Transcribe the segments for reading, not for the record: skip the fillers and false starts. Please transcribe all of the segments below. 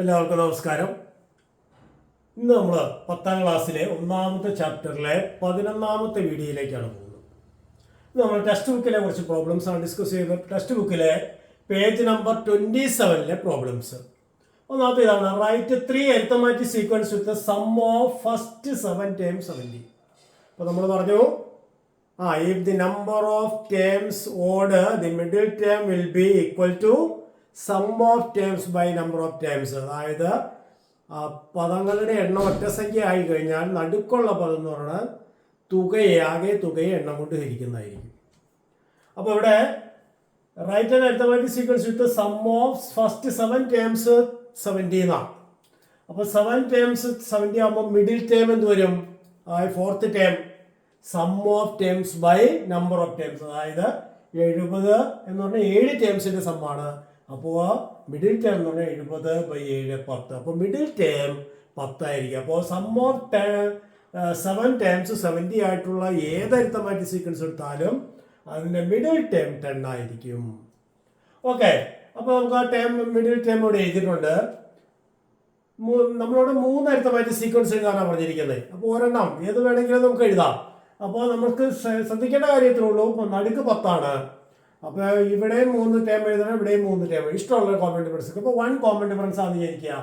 എല്ലാവർക്കും നമസ്കാരം. ഇന്ന് നമ്മൾ 10ാം ക്ലാസ്സിലെ 1ാമത്തെ ചാപ്റ്ററിലെ 11ാമത്തെ വീഡിയോയിലേക്കാണ് പോകുന്നത്. നമ്മൾ ടെക്സ്റ്റ് ബുക്കിലെ കുറച്ച് പ്രോബ്ലംസ് ആണ് ഡിസ്കസ് ചെയ്യുന്നത്. ടെക്സ്റ്റ് ബുക്കിലെ പേജ് നമ്പർ 27ലെ പ്രോബ്ലംസ്. ഒന്നാമത്തെ ഇതാണ്, write 3 arithmetic sequence with sum of first 7 terms 70. അപ്പോൾ നമ്മൾ പറഞ്ഞു if the number of terms odd, the middle term will be equal to sum of terms by number of terms. അതായത് പദങ്ങളുടെ എണ്ണം ഒറ്റസംഖ്യ ആയി കഴിഞ്ഞാൽ നടുക്കുള്ള പദം എന്ന് പറഞ്ഞാൽ ആകെ തുകയെ എണ്ണം കൊണ്ട് ഹരിക്കുന്നതായിരിക്കും. അപ്പോൾ ഇവിടെ write and arithmetic sequence with sum of first 7 terms 70 എന്നാണ്. അപ്പോൾ 7 ടേംസ് 70 ആകുമ്പോൾ മിഡിൽ ടേം എന്ത് വരും? Fourth term sum of terms by number of terms. അതായത് 70 എന്ന് പറഞ്ഞാൽ 7 ടേംസിന്റെ സമ്മാണ്. അപ്പോൾ മിഡിൽ ടേം എന്ന് പറഞ്ഞാൽ 70/7 10. അപ്പോൾ മിഡിൽ ടേം 10 ആയിരിക്കും. അപ്പോൾ സം ഓഫ് 7 ടേംസ് 70 ആയിട്ടുള്ള ഏത് അരിത്തമാറ്റിക് സീക്വൻസ് എടുത്താലും അതിന്റെ മിഡിൽ ടേം 10 ആയിരിക്കും. ഓക്കെ, അപ്പോൾ നമുക്ക് ആ ടേം മിഡിൽ ടേം ഇവിടെ എഴുതിയിട്ടുണ്ട്. നമ്മളോട് 3 അരിത്തമാറ്റിക് സീക്വൻസ് എഴുതാനാണ് പറഞ്ഞിരിക്കുന്നത്. അപ്പോൾ ഒരെണ്ണം ഏത് വേണമെങ്കിലും നമുക്ക് എഴുതാം. അപ്പോൾ നമുക്ക് ശ്രദ്ധിക്കേണ്ട കാര്യത്തിലേ ഉള്ളൂ, നടുക്ക് 10 ആണ്. അപ്പോൾ ഇവിടെ 3 ടേം എഴുതണം, ഇവിടെയും 3 ടേം. ഇഷ്ടമുള്ള കോമൺ ഡിഫറൻസ്. അപ്പോൾ 1 കോമൺ ഡിഫറൻസ് ആണെന്ന് വിചാരിക്കുക.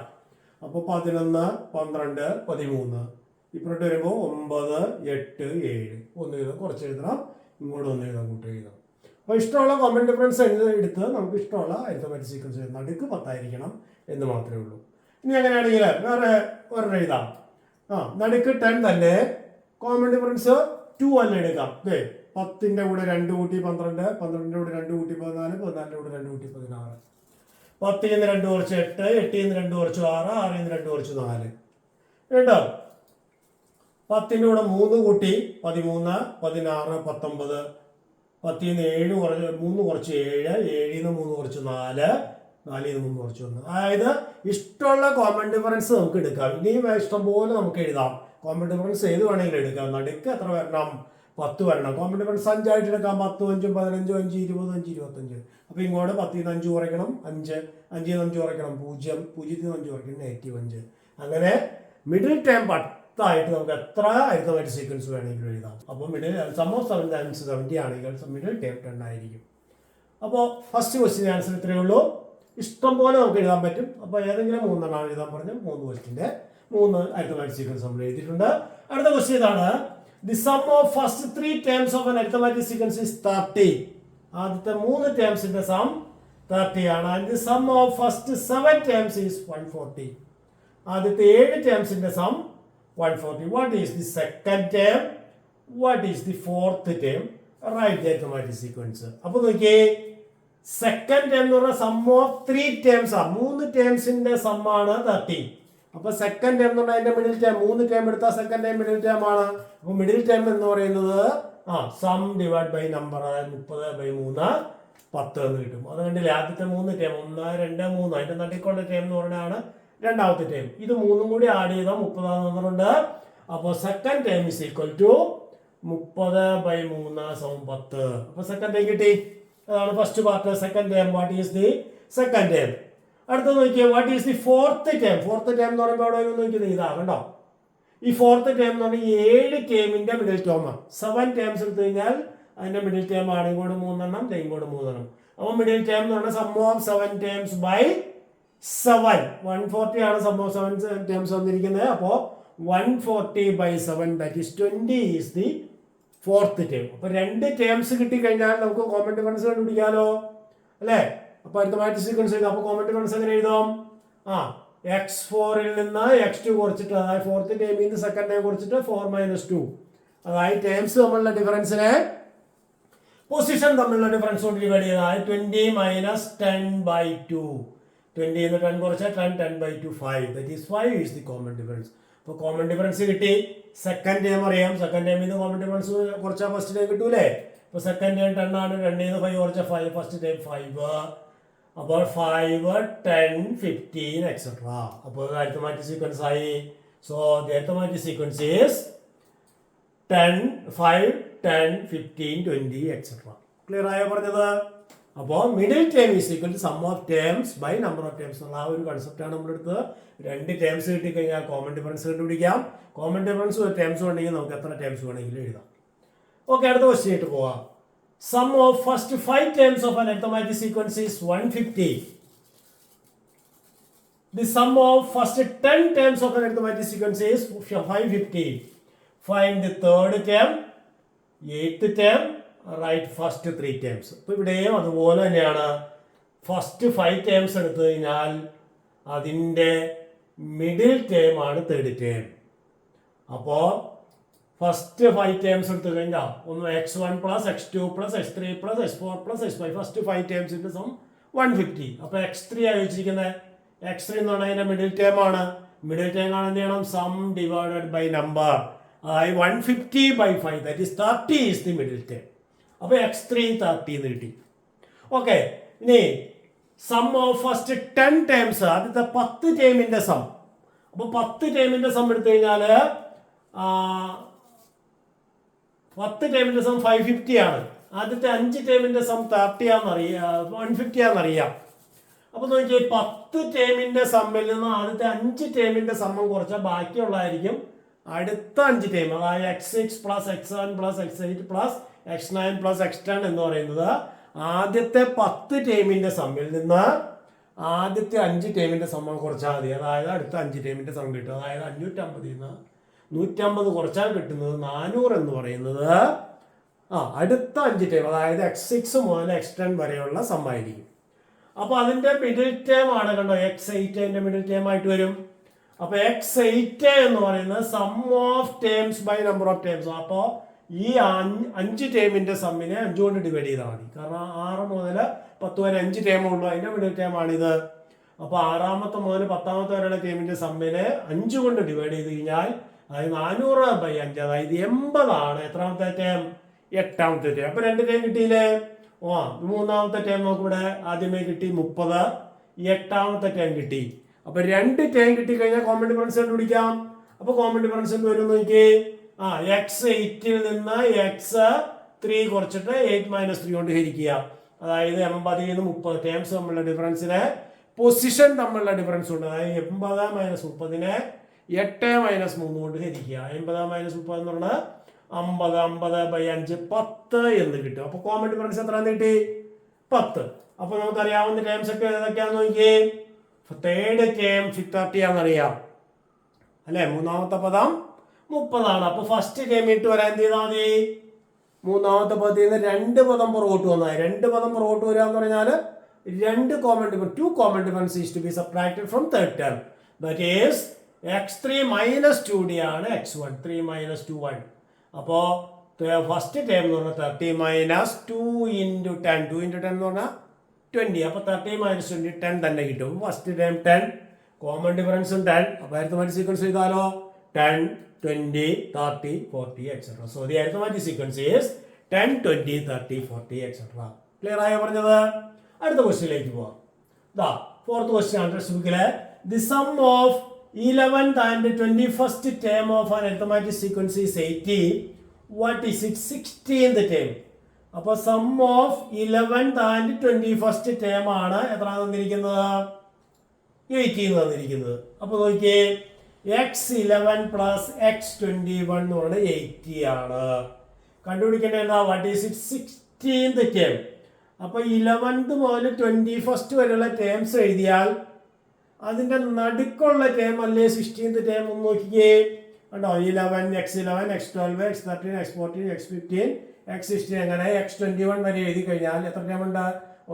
അപ്പോൾ 11, 12, 13 ഇപ്പോഴോട്ട് വരുമ്പോൾ 9, 8, 7 ഒന്ന് എഴുതാം, കുറച്ച് എഴുതണം, ഇങ്ങോട്ട് ഒന്ന് എഴുതാം, കൂട്ട് എഴുതാം. അപ്പോൾ ഇഷ്ടമുള്ള കോമൺ ഡിഫറൻസ് എടുത്ത് നമുക്ക് ഇഷ്ടമുള്ള അരിത്തമാറ്റിക് സീക്വൻസ് എഴുതാം. നടുക്ക് 10 ആയിരിക്കണം എന്ന് മാത്രമേ ഉള്ളൂ. ഇനി അങ്ങനെയാണെങ്കിൽ വേറെ ഒരെണ്ണം എഴുതാം. നടുക്ക് 10 തന്നെ, കോമൺ ഡിഫറൻസ് 2 അല്ല എടുക്കാം. 10ന്റെ കൂടെ 2 കൂട്ടി 12, 12ന്റെ കൂടെ 2 കൂട്ടി 14, 14ന്റെ കൂടെ 2 കൂട്ടി 16, 10ൽ നിന്ന് 2 കുറച്ച് 8, 8ൽ നിന്ന് 2 കുറച്ച് 6, 6ൽ നിന്ന് 2 കുറച്ച് 4 കേട്ടോ. 10ന്റെ കൂടെ 3 കൂട്ടി 13, 16, 19, 10ൽ നിന്ന് 7 കുറച്ച് 3 കുറച്ച് 7, 7ൽ നിന്ന് 3 കുറച്ച് 4, 4ൽ നിന്ന് 3 കുറച്ച് 1. അതായത് ഇഷ്ടമുള്ള കോമൺ ഡിഫറൻസ് നമുക്ക് എടുക്കാം. ഇനിയും ഇഷ്ടം പോലെ നമുക്ക് എഴുതാം. കോമൺ ഡിഫറൻസ് ഏത് വേണമെങ്കിലും എടുക്കാം. നടുക്ക് എത്ര വരണം? 10 വരണം. കോമൺ ഡിഫറൻസ് 5 ആയിട്ട് എടുക്കാം. 10, 5, 15, 5, 20, 5, 25. അപ്പോൾ ഇങ്ങോട്ട് 10ൽ നിന്ന് 5 കുറയ്ക്കണം 5, 5ൽ നിന്ന് 5 കുറയ്ക്കണം 0, 0ൽ നിന്ന് 5 കുറയ്ക്കണം -5. അങ്ങനെ മിഡിൽ ടേം 10 ആയിട്ട് നമുക്ക് എത്ര അരിത്തമാറ്റിക് സീക്വൻസ് വേണമെങ്കിലും എഴുതാം. അപ്പോൾ മിഡിൽ സം ഓഫ് 7 ടൈംസ് 70 ആണെങ്കിൽ മിഡിൽ ടേം 10 ആയിരിക്കും. അപ്പോൾ ഫസ്റ്റ് ക്വസ്റ്റിൻ്റെ ആൻസർ ഇത്രയേ ഉള്ളൂ. ഇഷ്ടം പോലെ നമുക്ക് എഴുതാൻ പറ്റും. അപ്പോൾ ഏതെങ്കിലും 3 എണ്ണം എഴുതാൻ പറഞ്ഞു. 3 ക്വസ്റ്റിൻ്റെ 3 അരിത്തമാറ്റിക് സീക്വൻസ് നമ്മൾ എഴുതിയിട്ടുണ്ട്. അടുത്ത ക്വസ്റ്റ്യൻ ഇതാണ്, the sum of first 3 terms of an arithmetic sequence is 30. ആദ്യത്തെ 3 ടേംസിന്റെ സം 30 ആണ്. And the sum of first 7 terms is 140. ആദ്യത്തെ 7 ടേംസിന്റെ sum 140. What is the second term? What is the fourth term? Write the arithmetic sequence. അപ്പോൾ നോക്കിയേ, second term എന്ന് പറഞ്ഞാൽ some of 3 terms ആണ്. 3 ടേംസിന്റെ സം ആണ് 30. അപ്പൊ സെക്കൻഡ് ടേം എന്ന് പറഞ്ഞാൽ അതിന്റെ മിഡിൽ ടേം. 3 ടേം എടുത്താൽ സെക്കൻഡ് ടേം മിഡിൽ ടേം ആണ്. അപ്പൊ മിഡിൽ ടേം എന്ന് പറയുന്നത് സം ഡിവൈഡ് ബൈ നമ്പർ, അതായത് 30/3 10 എന്ന് കിട്ടും. അത് കണ്ടില്ലേ, ആദ്യത്തെ 3 ടേം 1, 2, 3 അതിന്റെ നടുക്കുള്ള ടേം എന്ന് പറഞ്ഞാണ് രണ്ടാമത്തെ ടേം. ഇത് 3 കൂടി ആഡ് ചെയ്താൽ 30 തന്നിട്ടുണ്ട്. അപ്പോൾ second term is equal to 30/3 = 10. അപ്പൊ സെക്കൻഡ് ടേം കിട്ടി. അതാണ് first part. Second term, what is the second term? അടുത്തത് നോക്കിയാൽ what is the fourth term? Fourth term എന്ന് പറയുമ്പോൾ അവിടെ നോക്കിയത് ഇതാ കണ്ടോ. ഈ ഫോർത്ത് ടേം എന്ന് പറഞ്ഞാൽ 7 ടേമിന്റെ മിഡിൽ ടേമാണ്. 7 ടേംസ് എടുത്തു കഴിഞ്ഞാൽ അതിന്റെ മിഡിൽ ടേം ആണ്. ഇങ്ങോട്ട് 3 എണ്ണം, ഇങ്ങോട്ട് 3 എണ്ണം. അപ്പോൾ മിഡിൽ ടേം എന്ന് പറഞ്ഞാൽ സം ഓഫ് 7 ടേംസ് ബൈ 7 140 ആണ് സം ഓഫ് 7 ടേംസ് വന്നിരിക്കുന്നത്. അപ്പോൾ 140/7 that is 20 is the fourth term. അപ്പോൾ 2 ടേംസ് കിട്ടിക്കഴിഞ്ഞാൽ നമുക്ക് കോമൺ ഡിഫറൻസ് കണ്ടുപിടിക്കാമല്ലോ അല്ലേ? അപ്പോൾ അരിത്തമാറ്റിക് സീക്വൻസ് എഴുതാം. അപ്പോൾ കോമൺ ഡിഫറൻസ് എങ്ങനെ എഴുതാം? x4ൽ നിന്ന് x2 കുറച്ചിട്ട്, അതായത് ഫോർത്ത് ടേമിൽ നിന്ന് സെക്കൻഡ് ടൈം കുറച്ചിട്ട് 4 - 2. അതായത് ടേംസ് തമ്മിലുള്ള ഡിഫറൻസിനെ പൊസിഷൻ തമ്മിലുള്ള ഡിഫറൻസ് കൊണ്ട് ഡിവൈഡ് ചെയ്താൽ 20 - 10/2. 20 നിന്ന് 10 കുറച്ചാൽ 10/2 5. That is 5 is the common difference. അപ്പോൾ കോമൺ ഡിഫറൻസ് കിട്ടി. സെക്കൻഡ് ടേം അറിയാം. സെക്കൻഡ് ടേമിൽ നിന്ന് കോമൺ ഡിഫറൻസ് കുറച്ചാൽ ഫസ്റ്റ് ടൈം കിട്ടൂലേ. ഇപ്പോൾ സെക്കൻഡ് ടേം 10 ആണ്. 2ൽ നിന്ന് 5 കുറച്ചാൽ 5. First time 5. അപ്പോൾ 5, 10, 15 എക്സെട്ര. അപ്പോൾ അരിത്തമാറ്റിക് സീക്വൻസ് ആയി. So the arithmetic sequence is 10, 5, 10, 15, 20 etcetera. Clear ആയോ പറഞ്ഞത്? അപ്പോൾ middle term is equal to sum of terms by number of terms എന്നുള്ള ആ ഒരു കൺസെപ്റ്റാണ് നമ്മൾ എടുത്തത്. രണ്ട് ടേംസ് കിട്ടിക്കഴിഞ്ഞാൽ കോമൺ ഡിഫറൻസ് കണ്ടുപിടിക്കാം. കോമൺ ഡിഫറൻസ് ടേംസ് ഉണ്ടെങ്കിൽ നമുക്ക് എത്ര ടേംസ് വേണമെങ്കിലും എഴുതാം. ഓക്കെ, അടുത്ത ക്വസ്റ്റ്യൻ ആയിട്ട് പോവാം. Sum of first 5 terms of an arithmetic sequence is 150. The sum of first 10 terms of an arithmetic sequence is 550. Find the third term, 8th term, write first 3 terms. അപ്പോൾ ഇവിടെയും അതുപോലെ തന്നെയാണ്. First 5 terms എടുത്തു കഴിഞ്ഞാൽ അതിൻ്റെ middle term ആണ് third term. അപ്പോൾ first 5 terms എടുത്തു കഴിഞ്ഞാൽ ഒന്ന് x1 plus x2 plus x3 plus x4 plus x5 first 5 ടേംസിൻ്റെ സം 150. അപ്പോൾ x3 ആയി വെച്ചിരിക്കുന്നത്. x3 എന്ന് പറഞ്ഞാൽ അതിൻ്റെ മിഡിൽ ടേം ആണ്. മിഡിൽ ടേം കാണാൻ എന്ത് ചെയ്യണം? Sum divided by number. അതായത് 150 by 5 that is 30 is the middle term. അപ്പോൾ x3 30 എന്ന് കിട്ടി. ഓക്കെ, ഇനി സം ഓഫ് ഫസ്റ്റ് 10 ടേംസ്, ആദ്യത്തെ 10 ടേമിൻ്റെ സം. അപ്പോൾ 10 ടേമിൻ്റെ സം എടുത്തു കഴിഞ്ഞാൽ 10 ടേമിൻ്റെ സം 550 ആണ്. ആദ്യത്തെ 5 ടേമിൻ്റെ സം 30 ആണെന്നറിയാം, 150 ആണെന്നറിയാം. അപ്പോൾ നോക്കിയാൽ 10 ടേമിൻ്റെ സമ്മിൽ നിന്ന് ആദ്യത്തെ 5 ടേമിൻ്റെ സമ്മം കുറച്ചാൽ ബാക്കിയുള്ളതായിരിക്കും അടുത്ത 5 ടേം. അതായത് x6 plus x7 plus x8 plus x9 plus x10 എന്ന് പറയുന്നത് ആദ്യത്തെ 10 ടേമിൻ്റെ സമ്മിൽ നിന്ന് ആദ്യത്തെ 5 ടേമിൻ്റെ സമ്മം കുറച്ചാൽ മതി. അതായത് അടുത്ത 5 ടേമിൻ്റെ സം കിട്ടും. അതായത് 550 നിന്ന് 150 കുറച്ചാൽ കിട്ടുന്നത് 400 എന്ന് പറയുന്നത് അടുത്ത 5 ടേം, അതായത് x6 മുതൽ x10 വരെയുള്ള സമ്മായിരിക്കും. അപ്പോൾ അതിൻ്റെ മിഡിൽ ടേം ആണ് കണ്ടോ, x8 മിഡിൽ ടേം ആയിട്ട് വരും. അപ്പോൾ x8 എന്ന് പറയുന്നത് sum of terms by number of terms. അപ്പോൾ ഈ 5 ടേമിൻ്റെ സമ്മിനെ 5 കൊണ്ട് ഡിവൈഡ് ചെയ്താൽ മതി. കാരണം 6 മുതൽ 10 വരെ 5 ടേമേ ഉള്ളൂ, അതിൻ്റെ മിഡിൽ ടേം ആണിത്. അപ്പോൾ 6ാമത്തെ മുതൽ 10ാമത്തെ വരെയുള്ള ടേമിൻ്റെ സമ്മിനെ 5 കൊണ്ട് ഡിവൈഡ് ചെയ്ത് കഴിഞ്ഞാൽ അതായത് 400 by 5, അതായത് 80 ആണ് എത്രാമത്തെ ടേം? 8ാമത്തെ ടേം. അപ്പോൾ 2 ടേം കിട്ടിയില്ലേ? മൂന്നാമത്തെ ടേം നമുക്കിവിടെ ആദ്യമേ കിട്ടി 30, 8ാമത്തെ ടേം കിട്ടി. അപ്പോൾ 2 ടേം കിട്ടിക്കഴിഞ്ഞാൽ കോമൺ ഡിഫറൻസ് കണ്ടുപിടിക്കാം. അപ്പോൾ കോമൺ ഡിഫറൻസ് എന്ത് വരും നോക്കി? x8ൽ നിന്ന് x3 കുറച്ചിട്ട് 8 - 3 കൊണ്ട് ഹരിക്കുക. അതായത് 80 നിന്ന് 30 ടേംസ് തമ്മിലുള്ള ഡിഫറൻസിനെ പൊസിഷൻ തമ്മിലുള്ള ഡിഫറൻസ് ഉണ്ട്. അതായത് 80 - 30നെ 8 - 3 കൊണ്ട് ഹരിക്കുക. 80 - 30 എന്ന് പറഞ്ഞാൽ 50 by 5 10 എന്ന് കിട്ടും. അപ്പോൾ കോമൺ ഡിഫറൻസ് എത്രയാണെന്ന് കിട്ടി? 10. അപ്പോൾ നമുക്കറിയാവുന്ന ടേംസ് ഒക്കെ ഏതൊക്കെയാണെന്ന് നോക്കിയേ. തേർഡ് ടേം 30 ആണെന്നറിയാം അല്ലേ? മൂന്നാമത്തെ പദം 30 ആണ്. അപ്പോൾ ഫസ്റ്റ് ടേം ഇട്ട് വരാൻ എന്ത് ചെയ്താൽ മതി? മൂന്നാമത്തെ പദത്തിൽ നിന്ന് 2 പദം പുറകോട്ട് വന്നാൽ 2 പദം പുറകോട്ട് വരിക എന്ന് പറഞ്ഞാൽ 2 common difference 2 common difference is to be subtracted from third term. That is x3 - 2d ആണ് x1. 3 - 2 1. അപ്പോൾ ഫസ്റ്റ് ടേം എന്ന് പറഞ്ഞാൽ 30 - 2 × 10. 2 × 10 എന്ന് പറഞ്ഞാൽ 20. അപ്പോൾ 30 - 20 10 തന്നെ കിട്ടും. ഫസ്റ്റ് ടേം 10, കോമൺ ഡിഫറൻസും 10. അപ്പോൾ അരിത്മെറ്റിക് സീക്വൻസ് ചെയ്താലോ 10 20 30 40 etc. So the arithmetic sequence is 10 20 30 40 etc. Clear ആയോ പറഞ്ഞത്? അടുത്ത ക്വസ്റ്റ്യനിലേക്ക് പോവാം. ഫോർത്ത് ക്വസ്റ്റ്യൻ ആണ് ടെക്സ്റ്റ് ബുക്കിലെ. The sum of 11th and 21st term of an arithmetic sequence is 80. What is its 16th term? അപ്പോൾ sum of 11th and 21st term ആണ് എത്ര തന്നിരിക്കുന്നത്? 80 തന്നിരിക്കുന്നത്. അപ്പോൾ നോക്കിയേ, x11 പ്ലസ് x21 എന്ന് പറയുന്നത് 80 ആണ്. കണ്ടുപിടിക്കേണ്ടത് what is it 16th term. അപ്പോൾ 11th മുതൽ 21st വരെയുള്ള ടേംസ് എഴുതിയാൽ അതിൻ്റെ നടുക്കുള്ള ടേം അല്ലേ 16th ടേം? ഒന്ന് നോക്കിയേ കണ്ടോ. 11 x11 x12 x13 x14 x15 x16 അങ്ങനെ x21 വരെ എഴുതി കഴിഞ്ഞാൽ എത്ര ടേം ഉണ്ട്?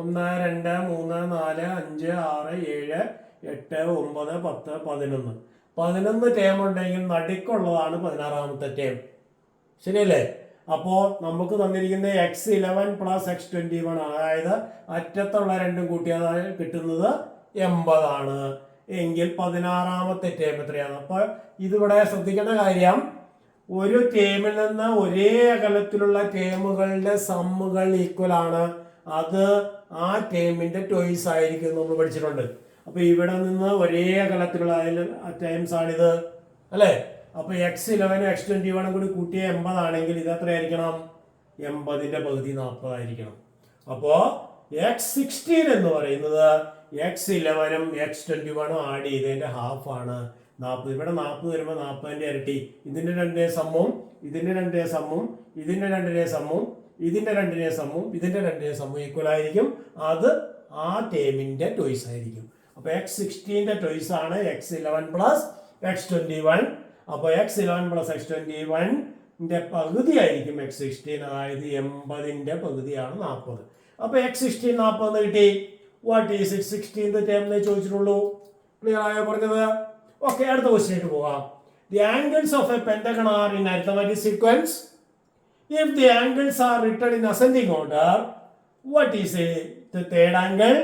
1 2 3 4 5 6 7 8 9 10 11 ടേം ഉണ്ടെങ്കിൽ നടുക്കുള്ളതാണ് 16ാമത്തെ ടേം. ശരിയല്ലേ? അപ്പോൾ നമുക്ക് തന്നിരിക്കുന്ന x11 പ്ലസ് x21 അതായത് അറ്റത്തുള്ള രണ്ടും കൂട്ടിയത് കിട്ടുന്നത് 80 ആണ്. എങ്കിൽ 16ാമത്തെ ടേം എത്രയാണ്? അപ്പോൾ ഇതിവിടെ ശ്രദ്ധിക്കേണ്ട കാര്യം, ഒരു ടേമിൽ നിന്ന് ഒരേ അകലത്തിലുള്ള ടേമുകളുടെ സമ്മുകൾ ഈക്വൽ ആണ്. അത് ആ ടേമിന്റെ ടോയ്സ് ആയിരിക്കും നമ്മൾ പഠിച്ചിട്ടുണ്ട്. അപ്പോൾ ഇവിടെ നിന്ന് ഒരേ അകലത്തിലുള്ള ടേംസ് ആണിത് അല്ലേ? അപ്പോൾ x11 x21 കൂടി കൂട്ടിയ 80 ആണെങ്കിൽ ഇത് എത്രയായിരിക്കണം? 80ന്റെ പകുതി 40 ആയിരിക്കണം. അപ്പോൾ x16 എന്ന് പറയുന്നത് x11 x21 ആഡ് ചെയ്തതിന്റെ ഹാഫ് ആണ് 40. ഇവിടെ 40 വരുമ്പോൾ 40ന്റെ ഇരട്ടി. ഇതിന്റെ രണ്ടേ സമ്മും ഇതിന്റെ രണ്ടേ സമ്മും ഇതിന്റെ രണ്ടിനെ സമ്മും ഇതിന്റെ രണ്ടിനെ സമ്മും ഇതിന്റെ രണ്ടിനെ സമ്മും ഈക്വൽ ആയിരിക്കും. അത് ആ ടേമിന്റെ ടോയ്സ് ആയിരിക്കും. അപ്പൊ x16ന്റെ ടോയ്സ് ആണ് x11 പ്ലസ് x21. അപ്പൊ x11 പ്ലസ് x21ന്റെ പകുതി ആയിരിക്കും x16. അതായത് 80ന്റെ പകുതിയാണ് 40. അപ്പൊ x16 40 കിട്ടി. What is it 16th term എന്ന് ചോദിച്ചിട്ടുള്ളൂ. ക്ലിയർ ആയോ പറഞ്ഞത്? ഓക്കെ, അടുത്ത ക്വസ്റ്റ്യനിലേക്ക് പോകാം. The angles of a pentagon are in arithmetic sequence. If the angles are written in ascending order, what is the third angle?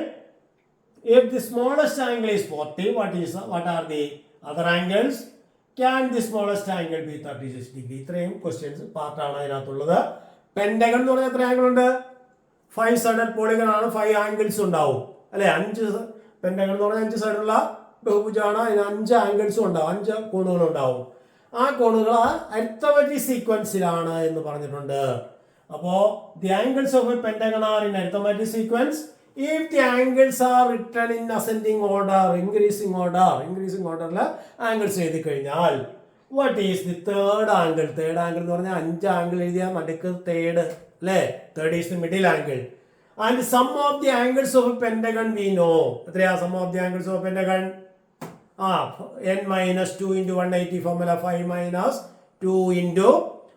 If the smallest angle is 40, what are the other angles? Can the smallest angle be 36 degree? ഇത്രയും questions പാർട്ടാണ് അതിനകത്തുള്ളത്. Pentagon എന്ന് പറഞ്ഞാൽ എത്ര angle ഉണ്ട്? 5 sided polygon ആണ്. 5 angles ഉണ്ടാവും അല്ലെ. 5 pentagon എന്ന് പറഞ്ഞാൽ 5 സൈഡുള്ള ബഹുഭുജമാണ്. അതിന് 5 ആംഗിൾസും ഉണ്ടാവും, 5 കോണുകളും ഉണ്ടാവും. ആ കോണുകൾ അരിത്തമെറ്റിക് സീക്വൻസിലാണ് എന്ന് പറഞ്ഞിട്ടുണ്ട്. അപ്പോ the angles of A pentagon are in arithmetic sequence if the angles are written in ascending order, increasing ഓർഡറിൽ ആംഗിൾസ് എഴുതി കഴിഞ്ഞാൽ what is the third angle? Third angle എന്ന് പറഞ്ഞാൽ 5 ആംഗിൾ എഴുതിയാൽ നടുക്ക് തേർഡ് അല്ലേ. Third is the middle angle. And sum of the angles of a pentagon we know. എത്രയാ sum of the angles of a pentagon? n minus 2 into 180 formula 5 minus 2 into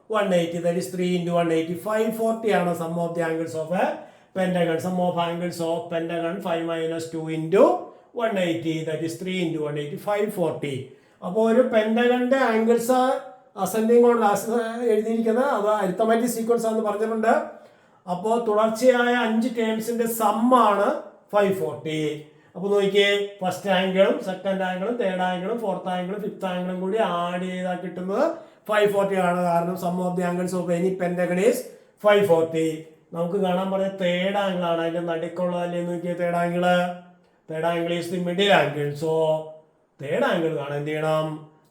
180, that is 3 into 180. 540 ആണ് sum of the angles of a pentagon. Sum of angles of pentagon 5 minus 2 into 180, that is 3 into 180, 540. അപ്പോൾ ഒരു പെന്റഗണിന്റെ angles ascending order എഴുതിയിരിക്കുന്നത് അത് arithmetic sequence ആണെന്ന് പറഞ്ഞിട്ടുണ്ട്. അപ്പോൾ തുടർച്ചയായ 5 ടേംസിന്റെ സമ്മാണ് 540. അപ്പോൾ നോക്കിയേ, ഫസ്റ്റ് ആംഗിളും സെക്കൻഡ് ആംഗിളും തേർഡ് ആംഗിളും ഫോർത്ത് ആംഗിളും ഫിഫ്ത്ത് ആംഗിളും കൂടി ആഡ് ചെയ്താൽ കിട്ടുന്നത് 540 ആണ്. കാരണം sum of the angles of any pentagon is 540. നമുക്ക് കാണാൻ പറഞ്ഞ തേർഡ് ആംഗിൾ ആണ്. അതിന്റെ നടുക്കുള്ളതല്ലേ നോക്കിയേ third angle is the middle angle. So third angle കാണാൻ എന്ത് ചെയ്യണം?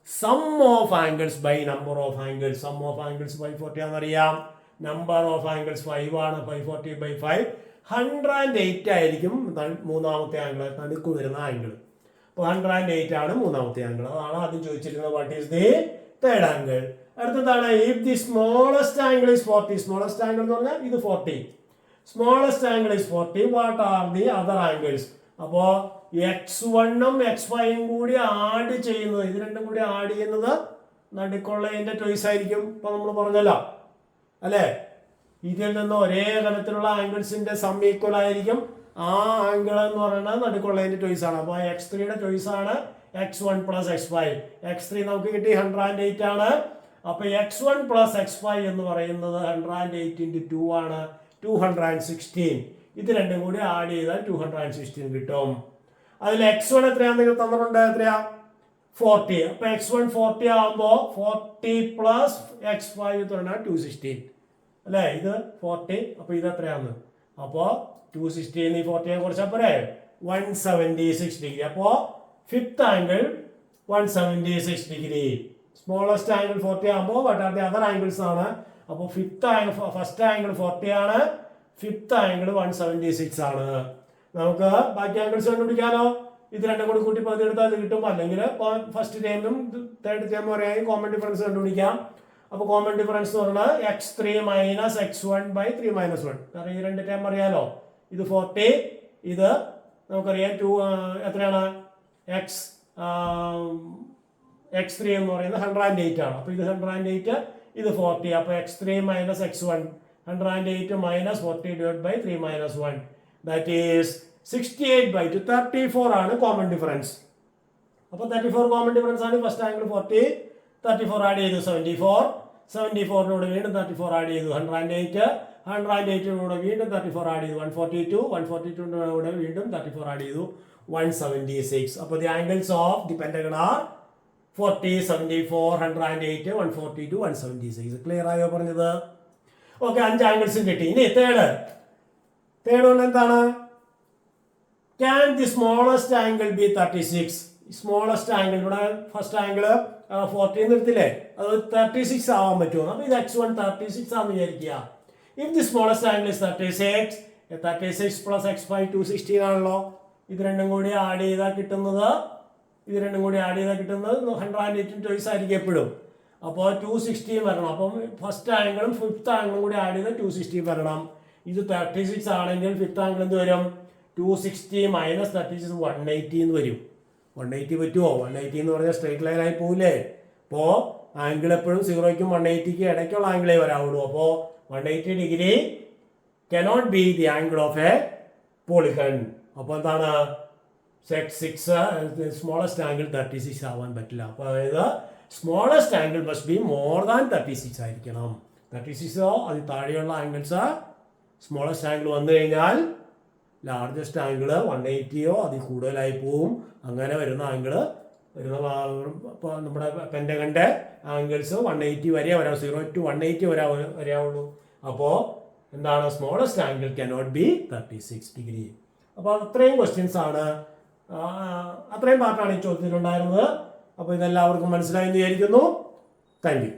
Sum of angles by number of angles. Sum of angles 540 ആണെന്നറിയാം. നമ്പർ ഓഫ് ആംഗിൾസ് 5 ആണ്. 540 by 5 108 ആയിരിക്കും മൂന്നാമത്തെ ആംഗിൾ, നടുക്ക് വരുന്ന ആംഗിൾ. അപ്പോൾ 108 ആണ് മൂന്നാമത്തെ ആംഗിൾ. അതാണ് ആദ്യം ചോദിച്ചിരിക്കുന്നത് what is the third angle. അടുത്തതാണ് if the smallest angle is 40. Smallest angle എന്ന് പറഞ്ഞാൽ ഇത് 40. Smallest angle is 40. What are the other angles? അപ്പോൾ x1ഉം x5ഉം കൂടി ആഡ് ചെയ്യുന്നത്, ഇത് രണ്ടും കൂടി ആഡ് ചെയ്യുന്നത് നടുക്കുള്ളതിന്റെ ചോയ്സ് ആയിരിക്കും. ഇപ്പൊ നമ്മൾ പറഞ്ഞല്ലോ അല്ലെ, ഇതിൽ നിന്ന് ഒരേ തരത്തിലുള്ള ആംഗിൾസിന്റെ സം ഈക്വൽ ആയിരിക്കും. ആ ആംഗിൾ എന്ന് പറയുന്നത് നടുക്കുള്ളതിന്റെ ചോയ്സ് ആണ്. അപ്പോൾ x3യുടെ ചോയ്സ് ആണ് x1 പ്ലസ് x5. x3 നമുക്ക് കിട്ടി 108 ആണ്. അപ്പൊ x1 പ്ലസ് x5 എന്ന് പറയുന്നത് 108 into 2 ആണ്, 216. ഇത് രണ്ടും കൂടി ആഡ് ചെയ്താൽ 216 കിട്ടും. അതിൽ x1 എത്രയാന്ന് നിങ്ങൾ തന്നിട്ടുണ്ട്? എത്രയാ? 40. അപ്പൊ x1 40 ആകുമ്പോ 40 പ്ലസ് x5 216 അല്ലെ. ഇത് 40. അപ്പൊ ഇത് എത്രയാന്ന്? അപ്പോ 216 40 കുറച്ചാ പോരെ? 176 ഡിഗ്രി. അപ്പോ fifth angle 176 degree. Smallest angle 40 ആകുമ്പോൾ what are the other angles ആണ്. അപ്പോൾ ഫസ്റ്റ് ആംഗിൾ 40 ആണ്, ഫിഫ്ത്ത് ആംഗിൾ 176 ആണ്. നമുക്ക് ബാക്കി ആംഗിൾസ് കണ്ടുപിടിക്കാനോ? ഇത് രണ്ടും കൂടി കൂട്ടി പകുതി എടുത്താൽ അത് കിട്ടും. അല്ലെങ്കിൽ ഫസ്റ്റ് ടൈമിനും തേർഡ് ടൈം പറയുകയാണെങ്കിൽ കോമൺ ഡിഫറൻസ് കണ്ടുപിടിക്കാം. അപ്പോൾ കോമൺ ഡിഫറൻസ് എന്ന് പറഞ്ഞാൽ x3 minus x1 by 3 minus 1. കാരണം ഈ രണ്ട് ടൈം അറിയാലോ. ഇത് 40, ഇത് നമുക്കറിയാം 2 എത്രയാണ്? x3 എന്ന് പറയുന്നത് 108 ആണ്. അപ്പോൾ ഇത് 108, ഇത് 40. അപ്പോൾ x3 minus x1 108 minus 40 divided by 3 minus 1, that is 68/2. 34 ആണ് കോമൺ ഡിഫറൻസ്. അപ്പോൾ 34 കോമൺ ഡിഫറൻസ് ആണ്. ഫസ്റ്റ് ആംഗിൾ 40, 34 ആഡ് ചെയ്തു 74, 74 വീണ്ടും 34 ആഡ് ചെയ്തു 108, 108 വീണ്ടും 34 ആഡ് ചെയ്തു 142, 142 വീണ്ടും 34 ആഡ് ചെയ്തു 176. അപ്പോൾ the angles of the pentagon are 40, 74, 108, 142, 176. Clear ആയോ പറഞ്ഞത്? ഓക്കെ, 5 ആംഗിൾസും കിട്ടി. ഇനി തേർഡ് കൊണ്ട് എന്താണ്? Can the smallest angle be 36? Smallest angle ഇവിടെ ഫസ്റ്റ് ആംഗിൾ 40 നിർത്തില്ലേ, അത് 36 ആവാൻ പറ്റുമോ? അപ്പോൾ ഇത് x1 36 ആണെന്ന് വിചാരിക്കുക. If the smallest angle is 36, 36 plus X by 216 ആണല്ലോ. ഇത് രണ്ടും കൂടി ആഡ് ചെയ്താൽ കിട്ടുന്നത് 180 ചോയ്സ് ആയിരിക്കും എപ്പോഴും. അപ്പോൾ 216 വരണം. അപ്പം ഫസ്റ്റ് ആംഗിളും ഫിഫ്ത്ത് ആംഗിളും കൂടി ആഡ് ചെയ്താൽ 260 വരണം. ഇത് 36 ആണെങ്കിൽ ഫിഫ്ത്ത് ആംഗിൾ എന്ത് വരും? 260 മൈനസ് 36 180 എന്ന് വരും. 180 പറ്റുമോ? 180 എന്ന് പറഞ്ഞാൽ സ്ട്രേറ്റ് ലൈൻ ആയി പോവില്ലേ? അപ്പോൾ ആംഗിൾ എപ്പോഴും 0ക്കും 180ക്കും ഇടയ്ക്കുള്ള ആംഗിളേ വരാവുള്ളൂ. അപ്പോൾ 180 degree cannot be the angle of a polygon. അപ്പോൾ എന്താണ്? സ്മോളസ്റ്റ് ആംഗിൾ 36 ആവാൻ പറ്റില്ല. അപ്പോൾ അതായത് smallest angle must be more than 36 ആയിരിക്കണം. 36 അതിൽ താഴെയുള്ള ആംഗിൾസ് സ്മോളസ്റ്റ് ആംഗിൾ വന്നു കഴിഞ്ഞാൽ ലാർജസ്റ്റ് ആംഗിൾ 180യോ അതിൽ കൂടുതലായി പോവും. അങ്ങനെ വരുന്ന ആംഗിൾ നമ്മുടെ പെൻറ്റഗണിൻ്റെ ആംഗിൾസ് 180 വരെ വരാം. 0 to 180 വരാവുള്ളൂ. അപ്പോൾ എന്താണ്? Smallest angle cannot be 36 degree. അപ്പോൾ അത്രയും ക്വസ്റ്റ്യൻസ് ആണ്, അത്രയും പാർട്ടാണ് ഈ ചോദ്യത്തിലുണ്ടായിരുന്നത്. അപ്പോൾ ഇതെല്ലാവർക്കും മനസ്സിലായി എന്ന് വിചാരിക്കുന്നു. Thank you.